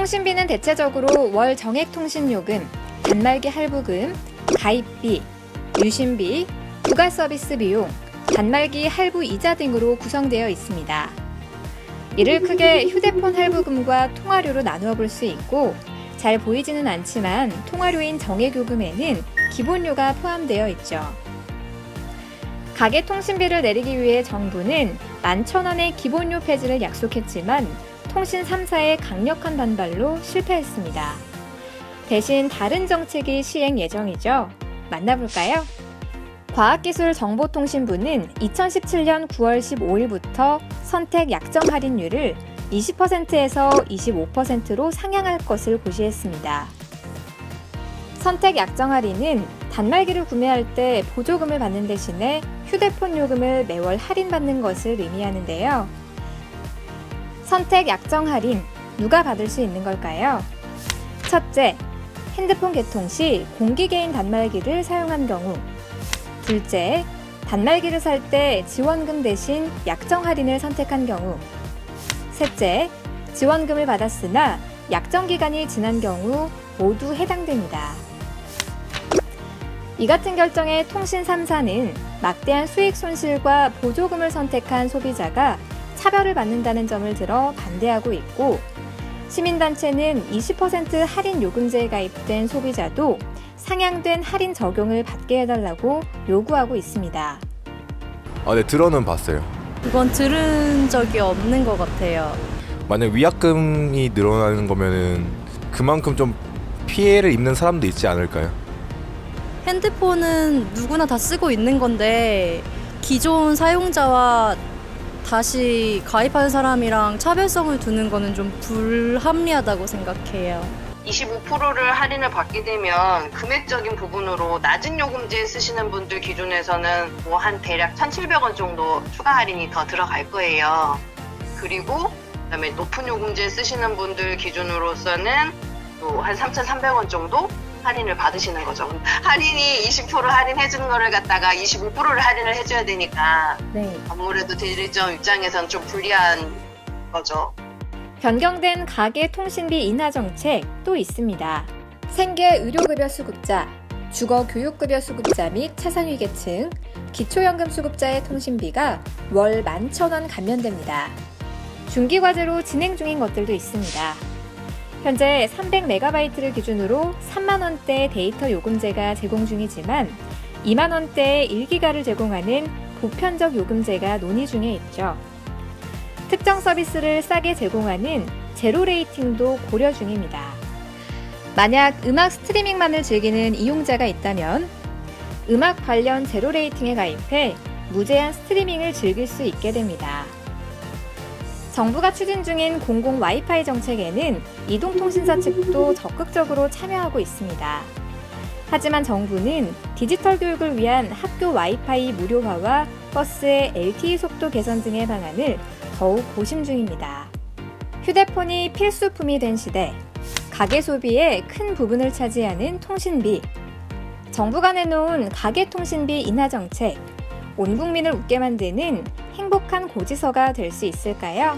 통신비는 대체적으로 월 정액통신요금, 단말기 할부금, 가입비, 유심비, 부가 서비스 비용, 단말기 할부 이자 등으로 구성되어 있습니다. 이를 크게 휴대폰 할부금과 통화료로 나누어 볼 수 있고, 잘 보이지는 않지만 통화료인 정액요금에는 기본료가 포함되어 있죠. 가계통신비를 내리기 위해 정부는 11,000원의 기본료 폐지를 약속했지만 통신 3사의 강력한 반발로 실패했습니다. 대신 다른 정책이 시행 예정이죠. 만나볼까요? 과학기술정보통신부는 2017년 9월 15일부터 선택 약정 할인율을 20%에서 25%로 상향할 것을 고시했습니다. 선택 약정 할인은 단말기를 구매할 때 보조금을 받는 대신에 휴대폰 요금을 매월 할인받는 것을 의미하는데요. 선택 약정 할인, 누가 받을 수 있는 걸까요? 첫째, 핸드폰 개통 시 공기 개인 단말기를 사용한 경우. 둘째, 단말기를 살 때 지원금 대신 약정 할인을 선택한 경우. 셋째, 지원금을 받았으나 약정 기간이 지난 경우 모두 해당됩니다. 이 같은 결정에 통신 3사는 막대한 수익 손실과 보조금을 선택한 소비자가 차별을 받는다는 점을 들어 반대하고 있고, 시민단체는 20% 할인 요금제에 가입된 소비자도 상향된 할인 적용을 받게 해달라고 요구하고 있습니다. 네, 들어는 봤어요. 그건 들은 적이 없는 것 같아요. 만약 위약금이 늘어나는 거면은 그만큼 좀 피해를 입는 사람도 있지 않을까요? 핸드폰은 누구나 다 쓰고 있는 건데 기존 사용자와 다시 가입하는 사람이랑 차별성을 두는 거는 좀 불합리하다고 생각해요. 25%를 할인을 받게 되면 금액적인 부분으로 낮은 요금제 쓰시는 분들 기준에서는 뭐 한 대략 1,700원 정도 추가 할인이 더 들어갈 거예요. 그리고 그다음에 높은 요금제 쓰시는 분들 기준으로서는 또 한 3,300원 정도 할인을 받으시는 거죠. 할인이 20% 할인해주는 거를 갖다가 25%를 할인을 해줘야 되니까 아무래도 대리점 입장에서는 좀 불리한 거죠. 변경된 가계통신비 인하 정책 또 있습니다. 생계 의료급여 수급자, 주거교육급여 수급자 및 차상위계층, 기초연금 수급자의 통신비가 월 11,000원 감면됩니다. 중기과제로 진행 중인 것들도 있습니다. 현재 300MB를 기준으로 3만원대 데이터 요금제가 제공 중이지만 2만원대의 1기가를 제공하는 보편적 요금제가 논의 중에 있죠. 특정 서비스를 싸게 제공하는 제로 레이팅도 고려 중입니다. 만약 음악 스트리밍만을 즐기는 이용자가 있다면 음악 관련 제로 레이팅에 가입해 무제한 스트리밍을 즐길 수 있게 됩니다. 정부가 추진 중인 공공 와이파이 정책에는 이동통신사 측도 적극적으로 참여하고 있습니다. 하지만 정부는 디지털 교육을 위한 학교 와이파이 무료화와 버스의 LTE 속도 개선 등의 방안을 더욱 고심 중입니다. 휴대폰이 필수품이 된 시대, 가계 소비의 큰 부분을 차지하는 통신비. 정부가 내놓은 가계통신비 인하 정책, 온 국민을 웃게 만드는 행복한 고지서가 될 수 있을까요?